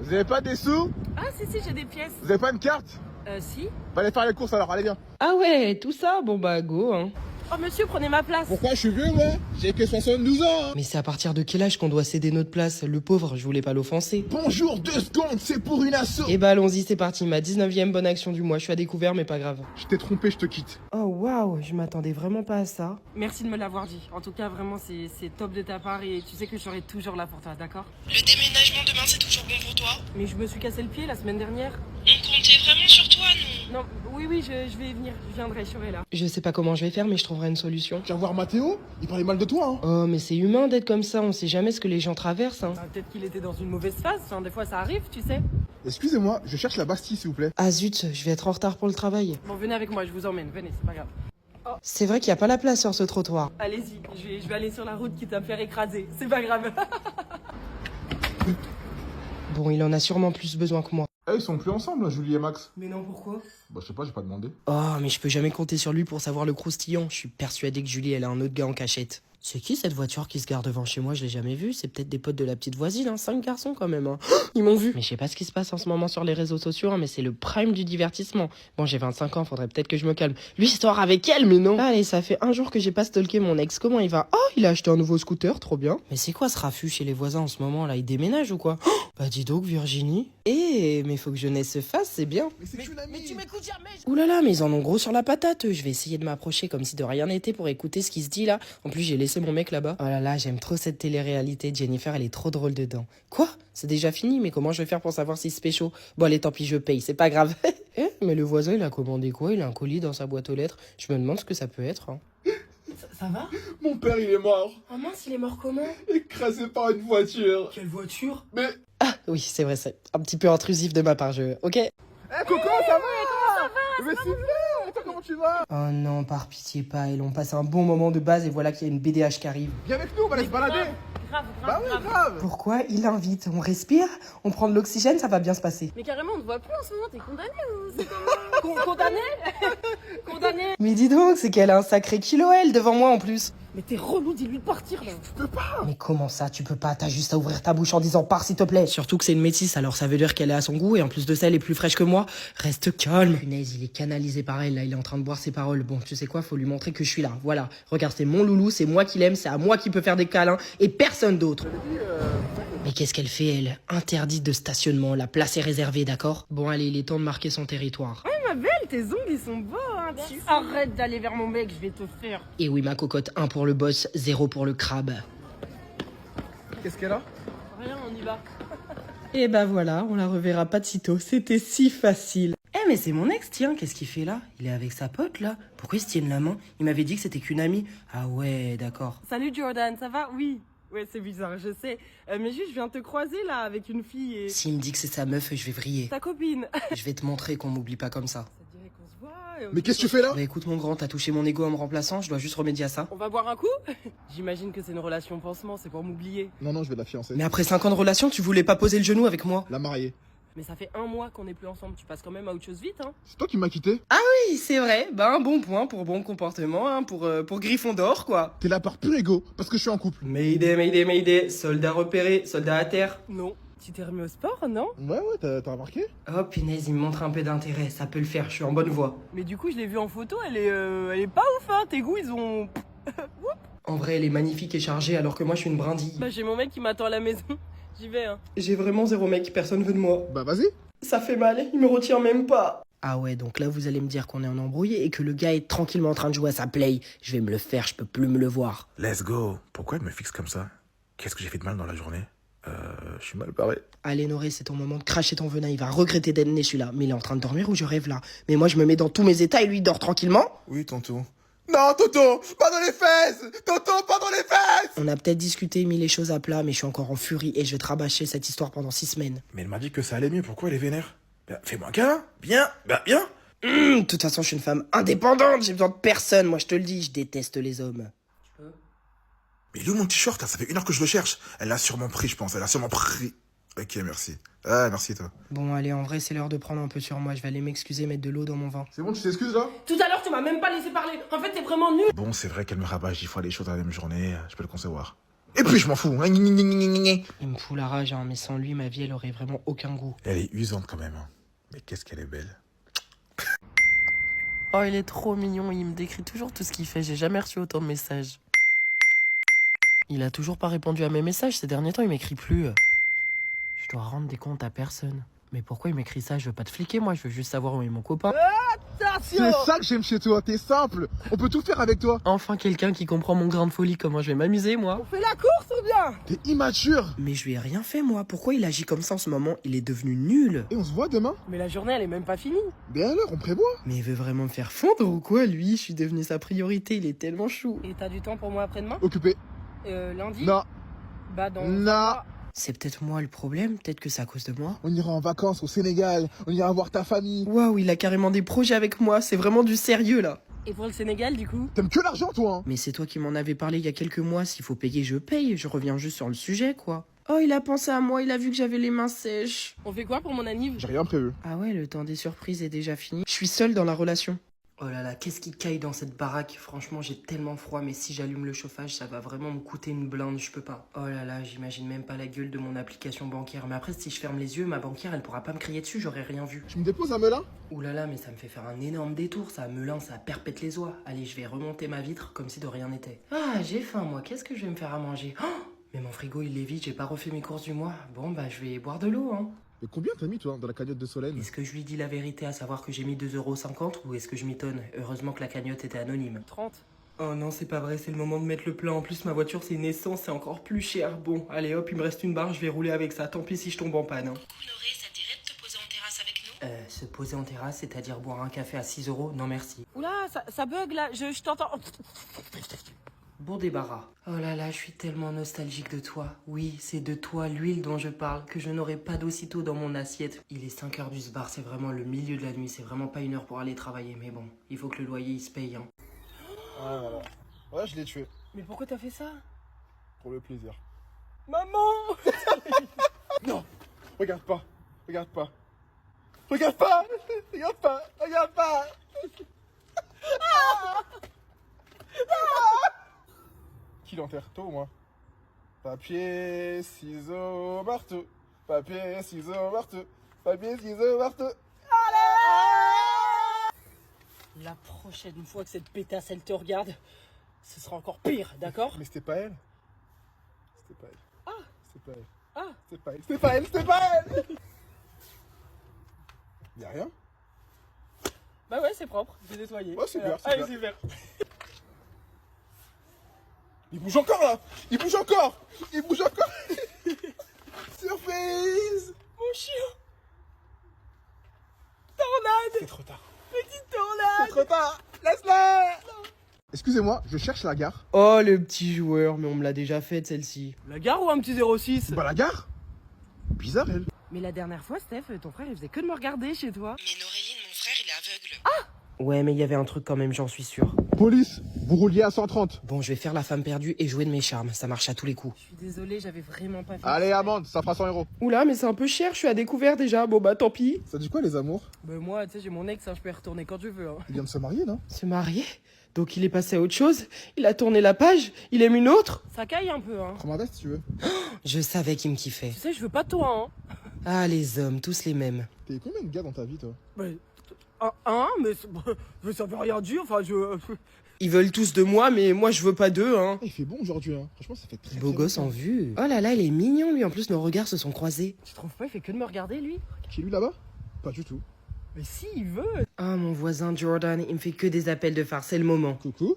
Vous avez pas des sous? Ah si, j'ai des pièces. Vous avez pas une carte? Si. Va aller faire les courses alors, allez viens. Ah ouais, tout ça, bon bah go hein. Oh monsieur, prenez ma place. Pourquoi je suis vieux moi? J'ai que 72 ans hein. Mais c'est à partir de quel âge qu'on doit céder notre place? Le pauvre, je voulais pas l'offenser. Bonjour, 2 secondes, c'est pour une asso. Eh bah allons-y, c'est parti, ma 19e bonne action du mois, je suis à découvert mais pas grave. Je t'ai trompé, je te quitte. Oh waouh, je m'attendais vraiment pas à ça. Merci de me l'avoir dit. En tout cas, vraiment, c'est top de ta part et tu sais que je serai toujours là pour toi, d'accord? Le déménagement demain c'est toujours bon pour toi? Mais je me suis cassé le pied la semaine dernière. On comptait vraiment sur toi, non? Non, oui, je vais venir. Je viendrai, je serai là. Je sais pas comment je vais faire mais je trouverai une solution. Tu vas voir Mathéo? Il parlait mal de toi hein. Oh mais c'est humain d'être comme ça, on sait jamais ce que les gens traversent hein. Bah, peut-être qu'il était dans une mauvaise phase. Enfin, des fois, ça arrive, tu sais. Excusez-moi, je cherche la Bastille s'il vous plaît. Ah zut, je vais être en retard pour le travail. Bon, venez avec moi, je vous emmène. Venez, c'est pas grave. C'est vrai qu'il y a pas la place sur ce trottoir. Allez-y, je vais aller sur la route quitte à me faire écraser. C'est pas grave. Bon, il en a sûrement plus besoin que moi. Eh, ils sont plus ensemble là, Julie et Max. Mais non, pourquoi? Bah je sais pas, j'ai pas demandé. Oh, mais je peux jamais compter sur lui pour savoir le croustillant. Je suis persuadé que Julie, elle a un autre gars en cachette. C'est qui cette voiture qui se gare devant chez moi? Je l'ai jamais vue. C'est peut-être des potes de la petite voisine, hein. 5 garçons quand même, hein. Ils m'ont vu. Mais je sais pas ce qui se passe en ce moment sur les réseaux sociaux, hein, mais c'est le prime du divertissement. Bon, j'ai 25 ans, faudrait peut-être que je me calme. Lui, sort avec elle, mais non. Allez, ça fait un jour que j'ai pas stalké mon ex. Comment il va? Oh, il a acheté un nouveau scooter, trop bien. Mais c'est quoi ce raffut chez les voisins en ce moment là? Il déménage ou quoi? Oh, bah dis donc, Virginie. Mais faut que jeunesse se fasse, c'est bien. Mais c'est une amie. Mais tu m'écoutes jamais. Ouh là là, mais ils en ont gros sur la patate, eux. Je vais essayer de m'approcher comme si de rien n'était pour écouter ce qui se dit là. En plus, j'ai laissé mon mec là-bas. Oh là là, j'aime trop cette télé-réalité. Jennifer, elle est trop drôle dedans. Quoi? C'est déjà fini, mais comment je vais faire pour savoir si c'est pécho? Bon, allez, tant pis, je paye, c'est pas grave. Mais le voisin, il a commandé quoi? Il a un colis dans sa boîte aux lettres. Je me demande ce que ça peut être. Hein. Ça va? Mon père il est mort. Oh mince, il est mort comment? Écrasé par une voiture. Quelle voiture? Mais... Ah, oui, c'est vrai, c'est un petit peu intrusif de ma part, Ok. Eh Coco, ça va? Mais c'est bien. Et toi comment tu vas? Oh non, par pitié pas. Ils ont passé un bon moment de base et voilà qu'il y a une BDH qui arrive. Viens avec nous, on va aller se balader. Grave, Bah oui, grave. Pourquoi il invite? On respire, on prend de l'oxygène, ça va bien se passer. Mais carrément, on te voit plus en ce moment, t'es condamné ou c'est comment? Condamné? Condamné? Mais dis donc, c'est qu'elle a un sacré kilo, elle, devant moi en plus. Mais t'es relou, dis-lui de partir là. Tu peux pas. Mais comment ça, tu peux pas? T'as juste à ouvrir ta bouche en disant pars s'il te plaît. Surtout que c'est une métisse, alors ça veut dire qu'elle est à son goût et en plus de ça, elle est plus fraîche que moi. Reste calme. Punaise, il est canalisé par elle, là, il est en train de boire ses paroles. Bon, tu sais quoi, faut lui montrer que je suis là. Voilà, regarde, c'est mon loulou, c'est moi qui l'aime, c'est à moi qui peut faire des câlins et personne d'autre. Mais qu'est-ce qu'elle fait, elle? Interdite de stationnement, la place est réservée, d'accord? Bon, allez, il est temps de marquer son territoire. Ma belle, tes ongles ils sont beaux, hein. Tu arrêtes d'aller vers mon mec, je vais te faire. Et oui, ma cocotte, 1 pour le boss, 0 pour le crabe. Qu'est-ce qu'elle a? Rien, on y va. Et bah voilà, on la reverra pas de sitôt, c'était si facile. Mais c'est mon ex, tiens, qu'est-ce qu'il fait là? Il est avec sa pote là? Pourquoi ils se tiennent la main? Il m'avait dit que c'était qu'une amie. Ah ouais, d'accord. Salut Jordan, ça va? Oui. Ouais, c'est bizarre, je sais. Mais juste, je viens te croiser là avec une fille et... S'il me dit que c'est sa meuf, je vais vriller. Ta copine. Je vais te montrer qu'on m'oublie pas comme ça. Ça te dirait qu'on se voit et on Mais qu'est-ce que tu fais là? Bah écoute mon grand, t'as touché mon ego en me remplaçant, je dois juste remédier à ça. On va boire un coup? J'imagine que c'est une relation pansement, c'est pour m'oublier. Non, non, je vais la fiancer. Mais après 5 ans de relation, tu voulais pas poser le genou avec moi? La mariée. Mais ça fait 1 mois qu'on est plus ensemble, tu passes quand même à autre chose vite, hein. C'est toi qui m'as quitté? Oui, c'est vrai, bah un bon point pour bon comportement, hein, pour Gryffondor quoi. T'es là par pur ego, parce que je suis en couple. Mayday, mayday, mayday, soldat repéré, soldat à terre. Non. Tu t'es remis au sport, non? Ouais, t'as remarqué? Oh punaise, il me montre un peu d'intérêt, ça peut le faire, je suis en bonne voie. Mais du coup, je l'ai vue en photo, elle est pas ouf, hein. Tes goûts, ils ont... En vrai, elle est magnifique et chargée alors que moi je suis une brindille. Bah, j'ai mon mec qui m'attend à la maison. J'y vais, hein. J'ai vraiment 0 mec, personne veut de moi. Bah vas-y. Ça fait mal, il me retient même pas. Ah ouais, donc là vous allez me dire qu'on est en embrouillé et que le gars est tranquillement en train de jouer à sa play. Je vais me le faire, je peux plus me le voir. Let's go. Pourquoi elle me fixe comme ça? Qu'est-ce que j'ai fait de mal dans la journée? Je suis mal barré. Allez Noré, c'est ton moment de cracher ton venin, il va regretter d'être né celui-là. Mais il est en train de dormir ou je rêve là? Mais moi je me mets dans tous mes états et lui il dort tranquillement. Oui, tonton. Non, tonton, pas dans les fesses! Tonton, pas dans les fesses! On a peut-être discuté, mis les choses à plat, mais je suis encore en furie et je vais te rabâcher cette histoire pendant 6 semaines. Mais elle m'a dit que ça allait mieux, pourquoi elle est vénère? Bah, fais-moi un câlin, bien, bah, bien! De toute façon, je suis une femme indépendante, j'ai besoin de personne, moi je te le dis, je déteste les hommes. Mais il est où mon t-shirt, là? Ça fait 1 heure que je le cherche. Elle l'a sûrement pris, je pense, elle a sûrement pris. Ok, merci. Ah, merci, toi. Bon, allez, en vrai, c'est l'heure de prendre un peu sur moi, je vais aller m'excuser, mettre de l'eau dans mon vin. C'est bon, tu t'excuses là? Tout à l'heure, tu m'as même pas laissé parler. En fait, t'es vraiment nul. Bon, c'est vrai qu'elle me rabâche 10 fois les choses dans la même journée, je peux le concevoir. Et puis je m'en fous. Il me fout la rage, hein, mais sans lui, ma vie, elle aurait vraiment aucun goût. Elle est usante quand même. Hein. Mais qu'est-ce qu'elle est belle. Oh, il est trop mignon, il me décrit toujours tout ce qu'il fait, j'ai jamais reçu autant de messages. Il a toujours pas répondu à mes messages, ces derniers temps, il m'écrit plus. Je dois rendre des comptes à personne. Mais pourquoi il m'écrit ça? Je veux pas te fliquer, moi, je veux juste savoir où est mon copain. C'est ça que j'aime chez toi, t'es simple. On peut tout faire avec toi. Enfin, quelqu'un qui comprend mon grain de folie, comment je vais m'amuser, moi. On fait la course ou bien? T'es immature. Mais je lui ai rien fait, moi. Pourquoi il agit comme ça en ce moment? Il est devenu nul. Et on se voit demain? Mais la journée, elle est même pas finie. Mais alors, on prévoit. Mais il veut vraiment me faire fondre ou quoi, lui? Je suis devenu sa priorité, il est tellement chou. Et t'as du temps pour moi après-demain? Occupé. Lundi? Non. Bah dans... Non. C'est peut-être moi le problème, peut-être que c'est à cause de moi. On ira en vacances au Sénégal. On ira voir ta famille. Waouh, il a carrément des projets avec moi, c'est vraiment du sérieux là. Et pour le Sénégal, du coup? T'aimes que l'argent, toi, hein? Mais c'est toi qui m'en avais parlé il y a quelques mois, s'il faut payer, je paye, je reviens juste sur le sujet quoi. Oh, il a pensé à moi, il a vu que j'avais les mains sèches. On fait quoi pour mon anniv? J'ai rien prévu. Ah ouais, le temps des surprises est déjà fini. Je suis seule dans la relation. Oh là là, qu'est-ce qui caille dans cette baraque? Franchement, j'ai tellement froid, mais si j'allume le chauffage, ça va vraiment me coûter une blinde, je peux pas. Oh là là, j'imagine même pas la gueule de mon application bancaire. Mais après, si je ferme les yeux, ma banquière, elle pourra pas me crier dessus, j'aurais rien vu. Tu me déposes à Melun? Ouh là là, mais ça me fait faire un énorme détour, ça. Melun, ça perpète les oies. Allez, je vais remonter ma vitre comme si de rien n'était. Ah, j'ai faim, moi. Qu'est-ce que je vais me faire à manger? Oh, mais mon frigo, il est vide, j'ai pas refait mes courses du mois. Bon, bah, je vais boire de l'eau, hein. Mais combien t'as mis, toi, dans la cagnotte de Solène? Est-ce que je lui dis la vérité, à savoir que j'ai mis 2,50 € ou est-ce que je m'étonne? Heureusement que la cagnotte était anonyme. 30. Oh non, c'est pas vrai, c'est le moment de mettre le plein. En plus, ma voiture, c'est une essence, c'est encore plus cher. Bon, allez hop, il me reste une barre, je vais rouler avec ça. Tant pis si je tombe en panne. Hein. Honoré, ça dirait de te poser en terrasse avec nous? Se poser en terrasse, c'est-à-dire boire un café à 6 €? Non merci. Oula, ça bug là, je t'entends. Bon débarras. Oh là là, je suis tellement nostalgique de toi. Oui, c'est de toi, l'huile dont je parle, que je n'aurai pas d'aussitôt dans mon assiette. Il est 5 h du sbar, c'est vraiment le milieu de la nuit, c'est vraiment pas une heure pour aller travailler. Mais bon, il faut que le loyer il se paye. Hein. Ouais, voilà. Ouais, je l'ai tué. Mais pourquoi t'as fait ça? Pour le plaisir. Maman! Non! Regarde pas! Regarde pas! Regarde pas! Regarde pas! Regarde pas! Qui l'enterre, toi ou moi? Papier, ciseaux, marteau. Papier, ciseaux, marteau. Papier, ciseaux, marteau. La prochaine fois que cette pétasse elle te regarde, ce sera encore pire, d'accord? Mais c'était pas elle. C'était pas elle. Ah. C'était pas elle. Ah. C'était pas elle. C'était pas elle. C'était pas elle. Y'a rien? Bah ouais, c'est propre, j'ai nettoyé. Ouais, super, Voilà. Allez, super. Il bouge encore là! Il bouge encore! Il bouge encore! Surprise! Mon chien! Tornade! C'est trop tard. Petite tornade! C'est trop tard! Laisse-la! Excusez-moi, je cherche la gare. Oh le petit joueur, mais on me l'a déjà faite celle-ci. La gare ou un petit 06? Bah la gare? Bizarre elle. Mais la dernière fois, Steph, ton frère il faisait que de me regarder chez toi. Mais Noréline, mon frère, il est aveugle. Ouais, mais il y avait un truc quand même, j'en suis sûr. Police, vous rouliez à 130. Bon, je vais faire la femme perdue et jouer de mes charmes, ça marche à tous les coups. Je suis désolée, j'avais vraiment pas fait. Allez, amende, ça fera 100 €. Oula, mais c'est un peu cher, je suis à découvert déjà, bon bah tant pis. Ça dit quoi les amours? Bah moi, tu sais, j'ai mon ex, hein, je peux y retourner quand je veux. Hein. Il vient de se marier, non? Se marier? Donc il est passé à autre chose? Il a tourné la page? Il aime une autre? Ça caille un peu, hein. Prends ma veste si tu veux. Je savais qu'il me kiffait. Tu sais, je veux pas de toi, hein. Ah, les hommes, tous les mêmes. T'es eu combien de gars dans ta vie toi? Mais, mais ça veut rien dire, enfin, Ils veulent tous de moi, mais moi je veux pas d'eux, hein. Ah, il fait bon aujourd'hui, hein. Franchement, ça fait très Beau très gosse en longtemps. vue. Oh là là, il est mignon lui, en plus nos regards se sont croisés. Tu trouves pas, il fait que de me regarder, lui? Chez lui là-bas? Pas du tout. Mais si, il veut. Ah, mon voisin Jordan, il me fait que des appels de phare, c'est le moment. Coucou.